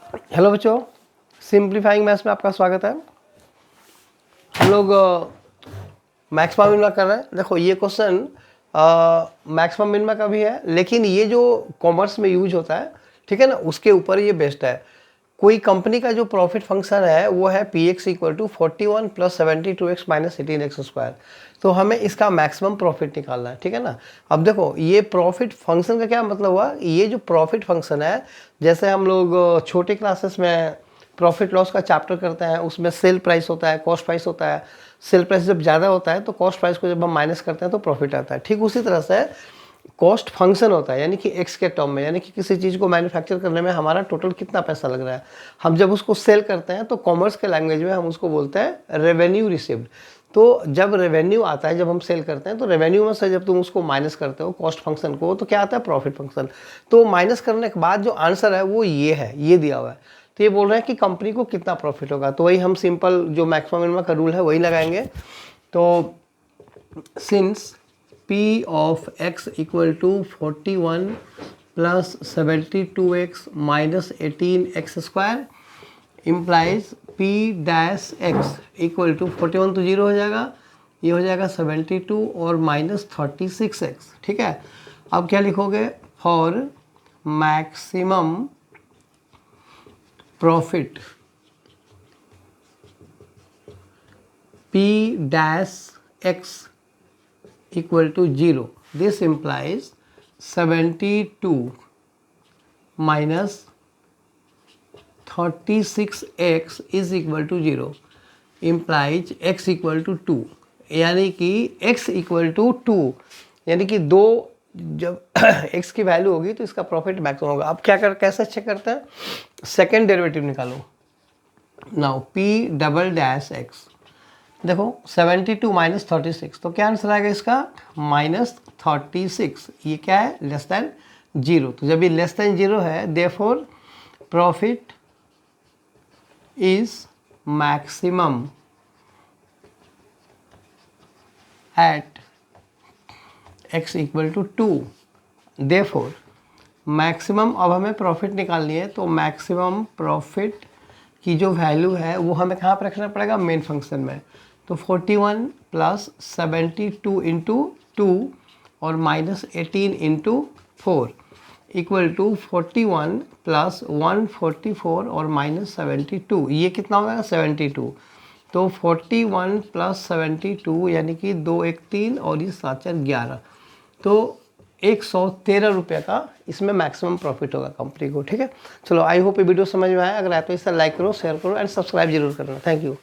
Hello बच्चों, simplifying maths में आपका स्वागत है। हम लोग मैक्सिमा मिनिमा कर रहे हैं। देखो ये क्वेश्चन मैक्सिमा मिनिमा का भी है, लेकिन ये जो कॉमर्स में यूज होता है, ठीक है ना, उसके ऊपर ये बेस्ड है। कोई कंपनी का जो प्रॉफिट फंक्शन है वो है P X equal to 41 plus 72x minus 18x square. तो हमें इसका मैक्सिमम प्रॉफिट निकालना है, ठीक है ना। अब देखो ये प्रॉफिट फंक्शन का क्या मतलब हुआ, ये जो प्रॉफिट फंक्शन है, जैसे हम लोग छोटे क्लासेस में प्रॉफिट लॉस का चैप्टर करते हैं, उसमें सेल प्राइस होता है, कॉस्ट प्राइस होता है। सेल प्राइस जब ज़्यादा होता है तो कॉस्ट प्राइस को जब हम माइनस करते हैं तो प्रॉफिट आता है। ठीक उसी तरह से कॉस्ट फंक्शन होता है, यानी कि एक्स के टर्म में, यानी कि किसी चीज़ को मैन्युफैक्चर करने में हमारा टोटल कितना पैसा लग रहा है। हम जब उसको सेल करते हैं तो कॉमर्स के लैंग्वेज में हम उसको बोलते हैं रेवेन्यू रिसीव्ड। तो जब रेवेन्यू आता है, जब हम सेल करते हैं, तो रेवेन्यू में से जब तुम उसको माइनस करते हो कॉस्ट फंक्शन को, तो क्या आता है, प्रॉफिट फंक्शन। तो माइनस करने के बाद जो आंसर है वो ये है, ये दिया हुआ है। तो ये बोल रहे हैं कि कंपनी को कितना प्रॉफिट होगा। तो वही हम सिंपल जो मैक्सिमम मिनिमम का रूल है वही लगाएंगे। तो since P of x equal to 41 plus 72x minus 18x square implies P dash x equal to 41 तो 0 हो जाएगा, ये हो जाएगा 72 और माइनस 36x। ठीक है, अब क्या लिखोगे, for maximum profit P dash x equal to 0. This implies 72 minus 36x is equal to 0. Implies x equal to 2. यानी कि x equal to 2, यानी कि 2 जब x की वैल्यू होगी तो इसका प्रॉफिट मैक्सिमम होगा। अब क्या कैसे चेक करते हैं, सेकेंड डेरिवेटिव निकालो। Now p double dash x, देखो 72 माइनस 36, तो क्या आंसर आएगा इसका, माइनस 36। ये क्या है, लेस देन 0। तो जब ये लेस देन 0 है, therefore profit is maximum at x equal to 2। Therefore maximum, अब हमें प्रॉफिट निकालनी है, तो मैक्सिमम प्रॉफिट की जो वैल्यू है वो हमें कहाँ पर रखना पड़ेगा, मेन फंक्शन में। तो 41 प्लस 72 इंटू 2 और minus 18 into 4 equal to 41 plus 144 और माइनस 72, ये कितना हो जाएगा, 72। तो 41 प्लस 72 यानी कि 2 1 3 और ये 7 4 11, तो 113 रुपये का इसमें मैक्सिमम प्रॉफिट होगा कंपनी को। ठीक है, चलो आई होप ये वीडियो समझ में आया। अगर आए तो इसे लाइक करो, शेयर करो एंड सब्सक्राइब जरूर करना। Thank you.